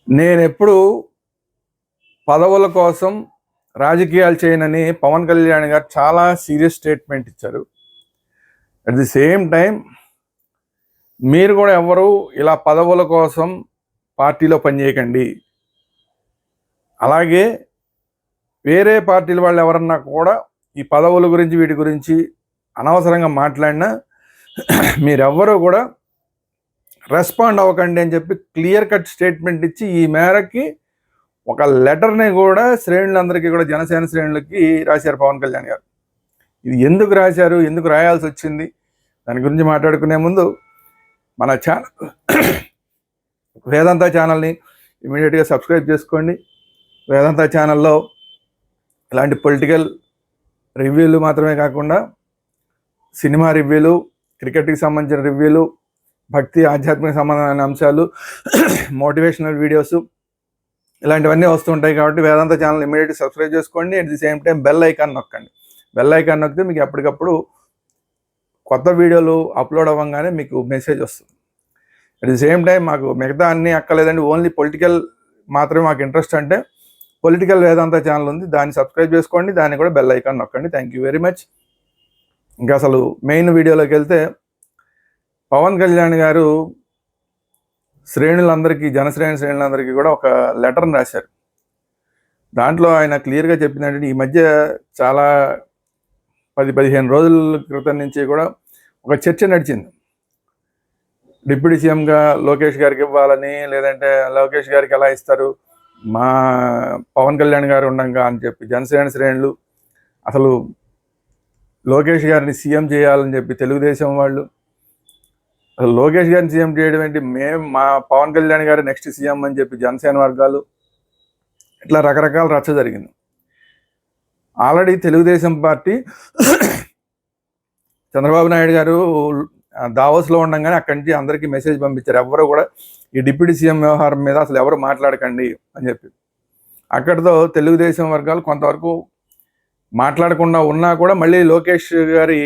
నేనెప్పుడు పదవుల కోసం రాజకీయాలు చేయనని పవన్ కళ్యాణ్ గారు చాలా సీరియస్ స్టేట్మెంట్ ఇచ్చారు. అట్ ది సేమ్ టైం మీరు కూడా ఎవరు ఇలా పదవుల కోసం పార్టీలో పనిచేయకండి. అలాగే వేరే పార్టీల వాళ్ళు ఎవరన్నా కూడా ఈ పదవుల గురించి వీటి గురించి అనవసరంగా మాట్లాడినా మీరెవ్వరూ కూడా రెస్పాండ్ అవ్వకండి అని చెప్పి క్లియర్ కట్ స్టేట్మెంట్ ఇచ్చి ఈ మేరకి ఒక లెటర్ని కూడా శ్రేణులందరికీ కూడా జనసేన శ్రేణులకి రాశారు పవన్ కళ్యాణ్ గారు. ఇది ఎందుకు రాశారు, ఎందుకు రాయాల్సి వచ్చింది, దాని గురించి మాట్లాడుకునే ముందు మన ఛానల్ వేదాంత ఛానల్ని ఇమీడియట్గా సబ్స్క్రైబ్ చేసుకోండి. వేదాంత ఛానల్లో ఇలాంటి పొలిటికల్ రివ్యూలు మాత్రమే కాకుండా సినిమా రివ్యూలు, క్రికెట్కి సంబంధించిన రివ్యూలు, భక్తి ఆధ్యాత్మిక సంబంధమైన అంశాలు, మోటివేషనల్ వీడియోస్ ఇలాంటివన్నీ వస్తుంటాయి. కాబట్టి వేదాంత ఛానల్ ఇమీడియట్గా సబ్స్క్రైబ్ చేసుకోండి. At the same time bell icon నొక్కండి. బెల్ ఐకాన్ నొక్కితే మీకు ఎప్పటికప్పుడు కొత్త వీడియోలు అప్లోడ్ అవ్వగానే మీకు మెసేజ్ వస్తుంది. అట్ ది సేమ్ టైం మాకు మిగతా అన్నీ అక్కర్లేదండి, ఓన్లీ పొలిటికల్ మాత్రమే మాకు ఇంట్రెస్ట్ అంటే పొలిటికల్ వేదాంత ఛానల్ ఉంది, దాన్ని సబ్స్క్రైబ్ చేసుకోండి, దాన్ని కూడా బెల్ ఐకాన్ నొక్కండి. Thank you very much. ఇంకా అసలు మెయిన్ వీడియోలోకి వెళ్తే పవన్ కళ్యాణ్ గారు శ్రేణులందరికీ, శ్రేణులందరికీ కూడా ఒక లెటర్ని రాశారు. దాంట్లో ఆయన క్లియర్గా చెప్పిందంటే ఈ మధ్య చాలా 10-15 రోజుల క్రితం నుంచి కూడా ఒక చర్చ నడిచింది. డిప్యూటీ సీఎంగా లోకేష్ గారికి ఇవ్వాలని, లేదంటే లోకేష్ గారికి ఎలా ఇస్తారు, మా పవన్ కళ్యాణ్ గారు ఉండంగా అని చెప్పి జనసేన శ్రేణులు, అసలు లోకేష్ గారిని సీఎం చేయాలని చెప్పి తెలుగుదేశం వాళ్ళు, అసలు లోకేష్ గారిని సీఎం చేయడం ఏంటి, మా పవన్ కళ్యాణ్ గారు నెక్స్ట్ సీఎం అని చెప్పి జనసేన వర్గాలు, ఇట్లా రకరకాల రచ్చ జరిగింది. ఆల్రెడీ తెలుగుదేశం పార్టీ చంద్రబాబు నాయుడు గారు దావోస్లో ఉండగానే అక్కడి నుంచి అందరికీ మెసేజ్ పంపించారు, ఎవరు కూడా ఈ డిప్యూటీ సీఎం వ్యవహారం మీద అసలు ఎవరు మాట్లాడకండి అని చెప్పి. అక్కడితో తెలుగుదేశం వర్గాలు కొంతవరకు మాట్లాడకుండా ఉన్నా కూడా మళ్ళీ లోకేష్ గారి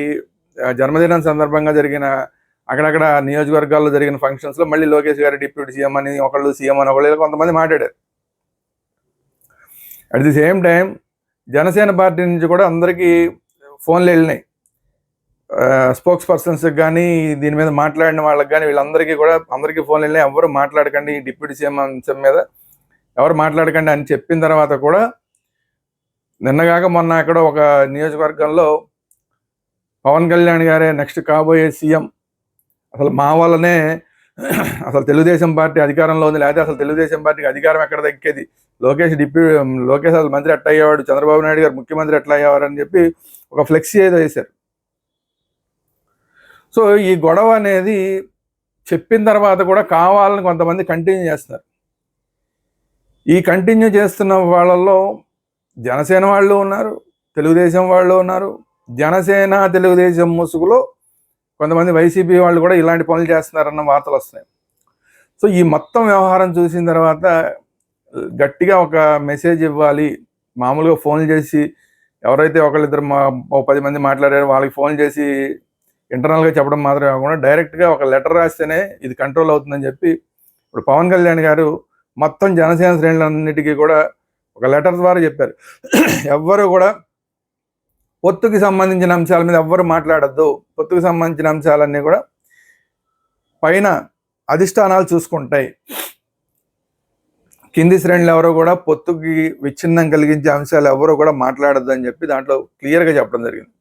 జన్మదినం సందర్భంగా జరిగిన అక్కడక్కడ నియోజకవర్గాల్లో జరిగిన ఫంక్షన్స్లో మళ్ళీ లోకేష్ గారి డిప్యూటీ సీఎం అని ఒకళ్ళు, సీఎం అని ఒకళ్ళు, కొంతమంది మాట్లాడారు. At the same time Janasena party నుంచి కూడా అందరికీ ఫోన్లు వెళ్ళినాయి. స్పోక్స్ పర్సన్స్కి కానీ, దీని మీద మాట్లాడిన వాళ్ళకి కానీ, వీళ్ళందరికీ కూడా అందరికీ ఫోన్లు వెళ్ళినాయి. ఎవరు మాట్లాడకండి, డిప్యూటీ సీఎం అంశం మీద ఎవరు మాట్లాడకండి అని చెప్పిన తర్వాత కూడా నిన్నగాక మొన్న అక్కడ ఒక నియోజకవర్గంలో పవన్ కళ్యాణ్ గారే నెక్స్ట్ కాబోయే సీఎం, అసలు మా వల్లనే అసలు తెలుగుదేశం పార్టీ అధికారంలో ఉంది, లేకపోతే అసలు తెలుగుదేశం పార్టీకి అధికారం ఎక్కడ దక్కేది, లోకేష్ అసలు మంత్రి ఎట్లా అయ్యేవాడు, చంద్రబాబు నాయుడు గారు ముఖ్యమంత్రి ఎట్లా అయ్యేవారు అని చెప్పి ఒక ఫ్లెక్సీ ఏదో వేశారు. సో ఈ గొడవ అనేది చెప్పిన తర్వాత కూడా కావాలని కొంతమంది కంటిన్యూ చేస్తున్నారు. ఈ కంటిన్యూ చేస్తున్న వాళ్ళల్లో జనసేన వాళ్ళు ఉన్నారు, తెలుగుదేశం వాళ్ళు ఉన్నారు. జనసేన తెలుగుదేశం ముసుగులో కొంతమంది వైసీపీ వాళ్ళు కూడా ఇలాంటి పనులు చేస్తున్నారన్న వార్తలు వస్తున్నాయి. సో ఈ మొత్తం వ్యవహారం చూసిన తర్వాత గట్టిగా ఒక మెసేజ్ ఇవ్వాలి. మామూలుగా ఫోన్లు చేసి ఎవరైతే ఒకళ్ళిద్దరు 10 మంది మాట్లాడారో వాళ్ళకి ఫోన్ చేసి ఇంటర్నల్గా చెప్పడం మాత్రమే కాకుండా డైరెక్ట్గా ఒక లెటర్ రాస్తేనే ఇది కంట్రోల్ అవుతుందని చెప్పి ఇప్పుడు పవన్ కళ్యాణ్ గారు మొత్తం జనసేన శ్రేణులన్నిటికీ కూడా ఒక లెటర్ ద్వారా చెప్పారు, ఎవ్వరు కూడా పొత్తుకి సంబంధించిన అంశాల మీద ఎవ్వరు మాట్లాడద్దు, పొత్తుకు సంబంధించిన అంశాలన్నీ కూడా పైన అధిష్టానాలు చూసుకుంటాయి, కింది శ్రేణులు ఎవరో కూడా పొత్తుకి విచ్ఛిన్నం కలిగించే అంశాలు ఎవరో కూడా మాట్లాడద్దు అని చెప్పి దాంట్లో క్లియర్గా చెప్పడం జరిగింది.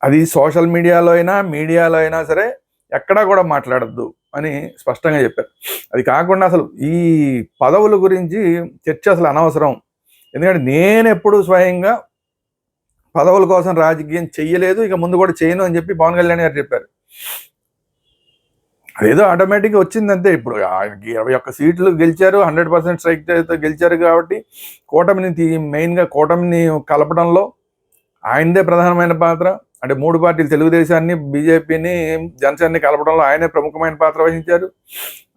అది సోషల్ మీడియాలో అయినా సరే ఎక్కడా కూడా మాట్లాడద్దు అని స్పష్టంగా చెప్పారు. అది కాకుండా అసలు ఈ పదవుల గురించి చర్చ అసలు అనవసరం, ఎందుకంటే నేను ఎప్పుడు స్వయంగా పదవుల కోసం రాజకీయం చెయ్యలేదు, ఇక ముందు కూడా చేయను అని చెప్పి పవన్ కళ్యాణ్ గారు చెప్పారు. అదేదో ఆటోమేటిక్గా వచ్చిందంతే. ఇప్పుడు 21 సీట్లు గెలిచారు, 100% స్ట్రైక్తో గెలిచారు కాబట్టి మెయిన్గా కూటమిని కలపడంలో ఆయనదే ప్రధానమైన పాత్ర. అంటే 3 పార్టీలు తెలుగుదేశాన్ని, బీజేపీని, జనసేనని కలపడంలో ఆయనే ప్రముఖమైన పాత్ర వహించారు.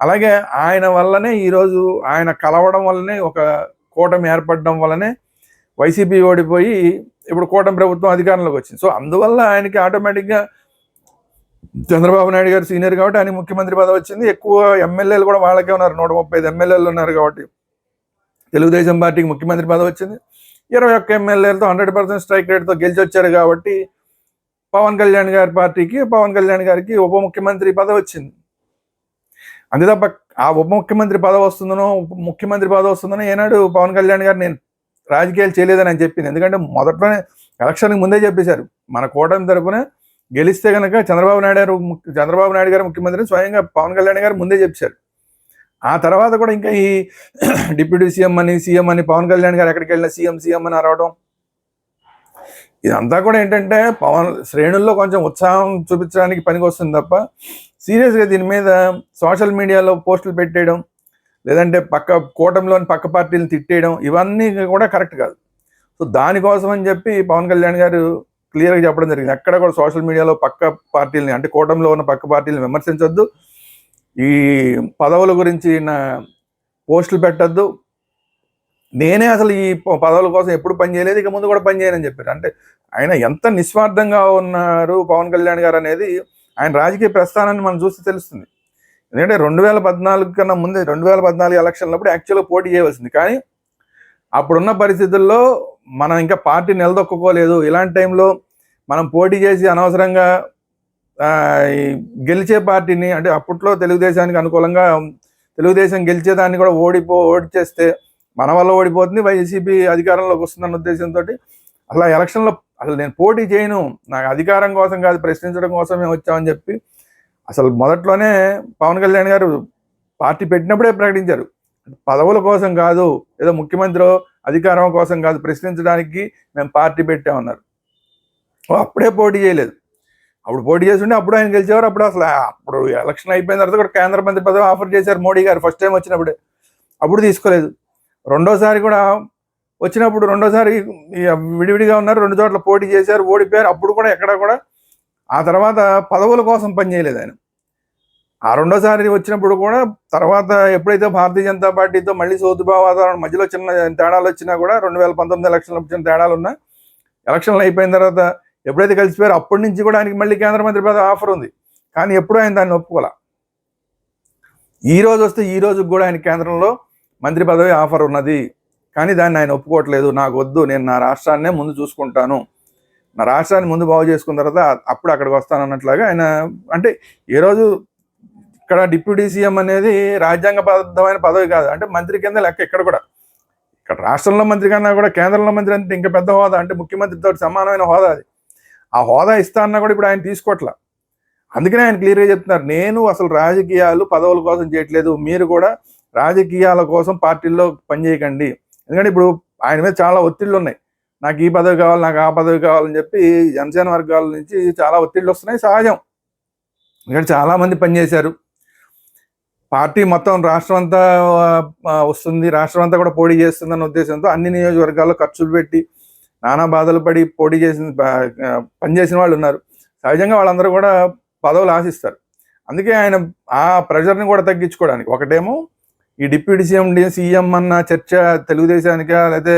అలాగే ఆయన వల్లనే ఈరోజు ఆయన కలవడం వల్లనే ఒక కూటమి ఏర్పడడం వల్లనే వైసీపీ ఓడిపోయి ఇప్పుడు కూటమి ప్రభుత్వం అధికారంలోకి వచ్చింది. సో అందువల్ల ఆయనకి ఆటోమేటిక్గా చంద్రబాబు నాయుడు గారు సీనియర్ కాబట్టి ఆయన ముఖ్యమంత్రి పదవి వచ్చింది. ఎక్కువ ఎమ్మెల్యేలు కూడా వాళ్ళకే ఉన్నారు, 135 ఎమ్మెల్యేలు ఉన్నారు కాబట్టి తెలుగుదేశం పార్టీకి ముఖ్యమంత్రి పదవి వచ్చింది. 21 ఎమ్మెల్యేలతో 100% స్ట్రైక్ రేట్తో గెలిచి వచ్చారు కాబట్టి పవన్ కళ్యాణ్ గారి పార్టీకి, పవన్ కళ్యాణ్ గారికి ఉప ముఖ్యమంత్రి పదవి వచ్చింది. అంతే తప్ప ఆ ఉప ముఖ్యమంత్రి పదవి వస్తుందనో ముఖ్యమంత్రి పదవి వస్తుందనో ఏనాడు పవన్ కళ్యాణ్ గారు నేను రాజకీయాలు చేయలేదని అని చెప్పింది. ఎందుకంటే మొదట్లోనే ఎలక్షన్కి ముందే చెప్పేశారు, మన కూటమి తరపున గెలిస్తే కనుక చంద్రబాబు నాయుడు గారు ముఖ్యమంత్రి స్వయంగా పవన్ కళ్యాణ్ గారు ముందే చెప్పారు. ఆ తర్వాత కూడా ఇంకా ఈ డిప్యూటీ సీఎం అని పవన్ కళ్యాణ్ గారు ఎక్కడికి వెళ్ళినా సీఎం అని అరవడం, ఇదంతా కూడా ఏంటంటే పవన్ శ్రేణుల్లో కొంచెం ఉత్సాహం చూపించడానికి పనికి వస్తుంది తప్ప సీరియస్గా దీని మీద సోషల్ మీడియాలో పోస్టులు పెట్టేయడం, లేదంటే కూటమిలోని పక్క పార్టీలను తిట్టేయడం, ఇవన్నీ కూడా కరెక్ట్ కాదు. సో దానికోసం అని చెప్పి పవన్ కళ్యాణ్ గారు క్లియర్గా చెప్పడం జరిగింది, ఎక్కడ కూడా సోషల్ మీడియాలో పక్క పార్టీలని, అంటే కూటమిలో ఉన్న పక్క పార్టీలను విమర్శించొద్దు, ఈ పదవుల గురించి నా పోస్టులు పెట్టద్దు, నేనే అసలు ఈ పదవుల కోసం ఎప్పుడు పనిచేయలేదు, ఇక ముందు కూడా పనిచేయనని చెప్పారు. అంటే ఆయన ఎంత నిస్వార్థంగా ఉన్నారు పవన్ కళ్యాణ్ గారు అనేది ఆయన రాజకీయ ప్రస్థానాన్ని మనం చూస్తే తెలుస్తుంది. ఎందుకంటే 2014 కన్నా ముందే 2014 ఎలక్షన్లప్పుడు యాక్చువల్గా పోటీ చేయవలసింది, కానీ అప్పుడున్న పరిస్థితుల్లో మనం ఇంకా పార్టీ నిలదొక్కుకోలేదు. ఇలాంటి టైంలో మనం పోటీ చేసి అనవసరంగా గెలిచే పార్టీని, అంటే అప్పట్లో తెలుగుదేశానికి అనుకూలంగా తెలుగుదేశం గెలిచేదాన్ని కూడా ఓడిచేస్తే మన వల్ల ఓడిపోతుంది, వైసీపీ అధికారంలోకి వస్తుందన్న ఉద్దేశంతో అసలు ఎలక్షన్లో అసలు నేను పోటీ చేయను, నాకు అధికారం కోసం కాదు ప్రశ్నించడం కోసమే వచ్చామని చెప్పి అసలు మొదట్లోనే పవన్ కళ్యాణ్ గారు పార్టీ పెట్టినప్పుడే ప్రకటించారు, పదవుల కోసం కాదు, ఏదో ముఖ్యమంత్రి అధికారం కోసం కాదు, ప్రశ్నించడానికి మేము పార్టీ పెట్టామన్నారు. అప్పుడే పోటీ చేయలేదు, అప్పుడు పోటీ చేస్తుంటే అప్పుడు ఆయన గెలిచేవారు. అప్పుడు ఎలక్షన్ అయిపోయిన తర్వాత కూడా కేంద్ర మంత్రి పదవి ఆఫర్ చేశారు మోడీ గారు ఫస్ట్ టైం వచ్చినప్పుడే, అప్పుడు తీసుకోలేదు. రెండోసారి కూడా వచ్చినప్పుడు రెండోసారి విడివిడిగా ఉన్నారు, 2 చోట్ల పోటీ చేశారు, ఓడిపోయారు. అప్పుడు కూడా ఎక్కడ కూడా ఆ తర్వాత పదవుల కోసం పనిచేయలేదు ఆయన. ఆ రెండోసారి వచ్చినప్పుడు కూడా తర్వాత ఎప్పుడైతే భారతీయ జనతా పార్టీతో మళ్ళీ సౌతుభావ వాతావరణం మధ్యలో చిన్న తేడాలు వచ్చినా కూడా 2019 ఎలక్షన్లో వచ్చిన తేడాలు ఉన్నా, ఎలక్షన్లు అయిపోయిన తర్వాత ఎప్పుడైతే కలిసిపోయారో అప్పటి నుంచి కూడా ఆయనకి మళ్ళీ కేంద్ర మంత్రి పదవి ఆఫర్ ఉంది, కానీ ఎప్పుడూ ఆయన దాన్ని ఒప్పుకోలే. ఈ రోజు వస్తే ఈ రోజుకి కూడా ఆయన కేంద్రంలో మంత్రి పదవి ఆఫర్ ఉన్నది, కానీ దాన్ని ఆయన ఒప్పుకోవట్లేదు. నాకు వద్దు, నేను నా రాష్ట్రాన్నే ముందు చూసుకుంటాను, నా రాష్ట్రాన్ని ముందు బాగు చేసుకున్న తర్వాత అప్పుడు అక్కడికి వస్తాను అన్నట్లుగా ఆయన. అంటే ఏ రోజు ఇక్కడ డిప్యూటీ సీఎం అనేది రాజ్యాంగబద్ధమైన పదవి కాదు, అంటే మంత్రి కింద లెక్క. ఇక్కడ కూడా ఇక్కడ రాష్ట్రంలో మంత్రి కన్నా కూడా కేంద్రంలో మంత్రి అంటే ఇంకా పెద్ద హోదా, అంటే ముఖ్యమంత్రితో సమానమైన హోదా అది. ఆ హోదా ఇస్తా అన్నా కూడా ఇప్పుడు ఆయన తీసుకోవట్లా. అందుకనే ఆయన క్లియర్గా చెప్తున్నారు, నేను అసలు రాజకీయాలు పదవుల కోసం చేయట్లేదు, మీరు కూడా రాజకీయాల కోసం పార్టీల్లో పనిచేయకండి. ఎందుకంటే ఇప్పుడు ఆయన మీద చాలా ఒత్తిళ్ళు ఉన్నాయి, నాకు ఈ పదవి కావాలి, నాకు ఆ పదవి కావాలని చెప్పి జనసేన వర్గాల నుంచి చాలా ఒత్తిళ్ళు వస్తున్నాయి, సహజం. ఎందుకంటే చాలామంది పనిచేశారు, పార్టీ మొత్తం రాష్ట్రం అంతా వస్తుంది, రాష్ట్రం అంతా కూడా పోటీ చేస్తుందన్న ఉద్దేశంతో అన్ని నియోజకవర్గాల్లో ఖర్చులు పెట్టి నానా బాధలు పడి పోటీ పనిచేసిన వాళ్ళు ఉన్నారు. సహజంగా వాళ్ళందరూ కూడా పదవులు ఆశిస్తారు. అందుకే ఆయన ఆ ప్రెషర్ని కూడా తగ్గించుకోవడానికి, ఒకటేమో ఈ డిప్యూటీ సీఎం అన్న చర్చ తెలుగుదేశానిక లేకపోతే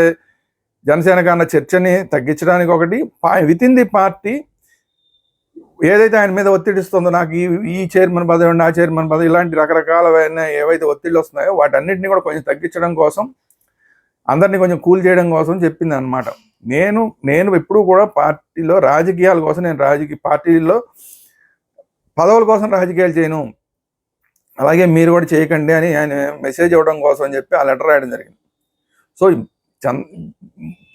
జనసేనక అన్న చర్చని తగ్గించడానికి, ఒకటి విత్ ఇన్ ది పార్టీ ఏదైతే ఆయన మీద ఒత్తిడి ఇస్తుందో, నాకు ఈ చైర్మన్ పదవి ఉండి ఆ చైర్మన్ పదవి, ఇలాంటి రకరకాలైన ఏవైతే ఒత్తిళ్ళు వస్తున్నాయో వాటన్నిటిని కూడా కొంచెం తగ్గించడం కోసం, అందరినీ కొంచెం కూల్ చేయడం కోసం చెప్పింది అనమాట. నేను ఎప్పుడూ కూడా పార్టీలో రాజకీయాల కోసం, నేను పార్టీలో పదవుల కోసం రాజకీయాలు చేయను, అలాగే మీరు కూడా చేయకండి అని ఆయన మెసేజ్ ఇవ్వడం కోసం అని చెప్పి ఆ లెటర్ రాయడం జరిగింది. సో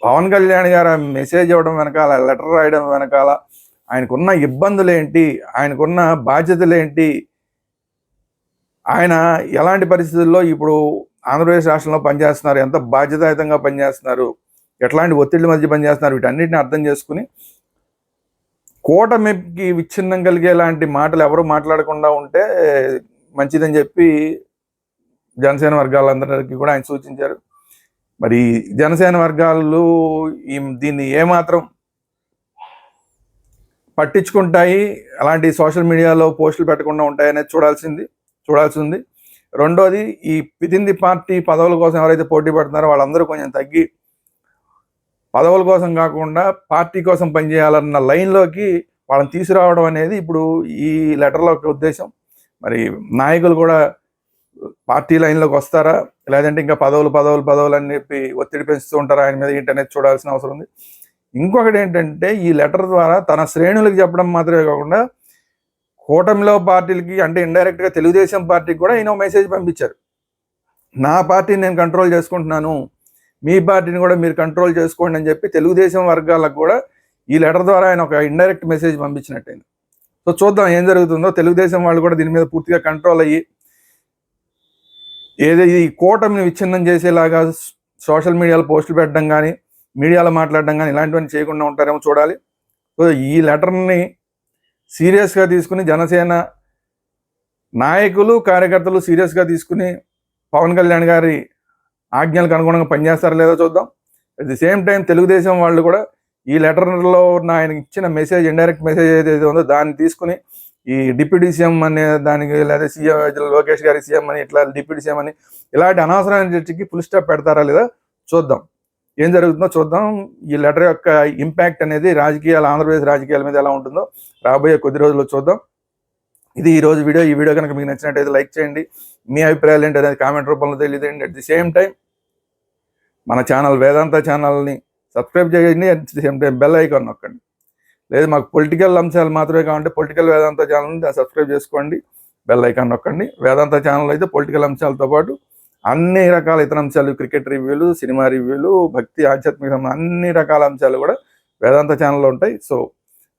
పవన్ కళ్యాణ్ గారు మెసేజ్ ఇవ్వడం వెనకాల, లెటర్ రాయడం వెనకాల ఆయనకున్న ఇబ్బందులు ఏంటి, ఆయనకున్న బాధ్యతలు ఏంటి, ఆయన ఎలాంటి పరిస్థితుల్లో ఇప్పుడు ఆంధ్రప్రదేశ్ రాష్ట్రంలో పనిచేస్తున్నారు, ఎంత బాధ్యతాయుతంగా పనిచేస్తున్నారు, ఎట్లాంటి ఒత్తిళ్ల మధ్య పనిచేస్తున్నారు, వీటన్నిటిని అర్థం చేసుకుని కూటమికి విచ్ఛిన్నం కలిగేలాంటి మాటలు ఎవరు మాట్లాడకుండా ఉంటే మంచిదని చెప్పి జనసేన వర్గాలందరికీ కూడా ఆయన సూచించారు. మరి జనసేన వర్గాలు దీన్ని ఏమాత్రం పట్టించుకుంటాయి, అలాంటి సోషల్ మీడియాలో పోస్టులు పెట్టకుండా ఉంటాయనేది చూడాల్సింది. రెండోది, ఈ వితిన్ ది పార్టీ పదవుల కోసం ఎవరైతే పోటీ పడుతున్నారో వాళ్ళందరూ కొంచెం తగ్గి పదవుల కోసం కాకుండా పార్టీ కోసం పనిచేయాలన్న లైన్లోకి వాళ్ళని తీసుకురావడం అనేది ఇప్పుడు ఈ లెటర్లో ఒక ఉద్దేశం. మరి నాయకులు కూడా పార్టీ లైన్లోకి వస్తారా, లేదంటే ఇంకా పదవులు అని చెప్పి ఒత్తిడి పెంచుతూ ఉంటారా ఆయన మీద ఏంటనేది చూడాల్సిన అవసరం ఉంది. ఇంకొకటి ఏంటంటే ఈ లెటర్ ద్వారా తన శ్రేణులకు చెప్పడం మాత్రమే కాకుండా కూటమిలో పార్టీలకి అంటే ఇండైరెక్ట్గా తెలుగుదేశం పార్టీకి కూడా ఈయన మెసేజ్ పంపించారు. నా పార్టీని నేను కంట్రోల్ చేసుకుంటున్నాను, మీ పార్టీని కూడా మీరు కంట్రోల్ చేసుకోండి అని చెప్పి తెలుగుదేశం వర్గాలకు కూడా ఈ లెటర్ ద్వారా ఆయన ఒక ఇండైరెక్ట్ మెసేజ్ పంపించినట్టయింది. సో చూద్దాం ఏం జరుగుతుందో. తెలుగుదేశం వాళ్ళు కూడా దీని మీద పూర్తిగా కంట్రోల్ అయ్యి ఏదైతే ఈ కూటమిని విచ్ఛిన్నం చేసేలాగా సోషల్ మీడియాలో పోస్టులు పెట్టడం కానీ, మీడియాలో మాట్లాడడం కానీ ఇలాంటివన్నీ చేయకుండా ఉంటారేమో చూడాలి. సో ఈ లెటర్ని సీరియస్గా తీసుకుని జనసేన నాయకులు కార్యకర్తలు సీరియస్గా తీసుకుని పవన్ కళ్యాణ్ గారి ఆజ్ఞలకు అనుగుణంగా పనిచేస్తారో లేదో చూద్దాం. At the same time Telugu Desam వాళ్ళు కూడా ఈ లెటర్లో ఉన్న ఆయన ఇచ్చిన మెసేజ్, ఇండైరెక్ట్ మెసేజ్ ఏదైతే ఉందో దాన్ని తీసుకుని ఈ డిప్యూటీ సీఎం అనే దానికి, లేదా సీఎం లోకేష్ గారి సీఎం అని, ఇట్లా డిప్యూటీ సీఎం అని ఇలాంటి అనవసరమైన చర్చకి ఫుల్ స్టాప్ పెడతారా లేదా చూద్దాం. ఏం జరుగుతుందో చూద్దాం. ఈ లెటర్ యొక్క ఇంపాక్ట్ అనేది ఆంధ్రప్రదేశ్ రాజకీయాల మీద ఎలా ఉంటుందో రాబోయే కొద్ది రోజుల్లో చూద్దాం. ఇది ఈరోజు వీడియో. ఈ వీడియో కనుక మీకు నచ్చినట్టయితే లైక్ చేయండి. మీ అభిప్రాయాలు ఏంటి అనేది కామెంట్ రూపంలో తెలియజేయండి. అట్ ది సేమ్ టైం మన ఛానల్ వేదాంత ఛానల్ని సబ్స్క్రైబ్ చేయండి. At the same time bell icon నొక్కండి. లేదు మాకు పొలిటికల్ అంశాలు మాత్రమే కావాలంటే పొలిటికల్ వేదాంత ఛానల్ని సబ్స్క్రైబ్ చేసుకోండి, బెల్ ఐకాన్ నొక్కండి. వేదాంత ఛానల్ అయితే పొలిటికల్ అంశాలతో పాటు అన్ని రకాల ఇతర అంశాలు, క్రికెట్ రివ్యూలు, సినిమా రివ్యూలు, భక్తి, ఆధ్యాత్మిక అన్ని రకాల అంశాలు కూడా వేదాంత ఛానల్లో ఉంటాయి. So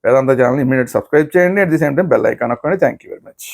Vedanta channel immediate subscribe చేయండి. At the same time bell icon నొక్కండి. Thank you very much.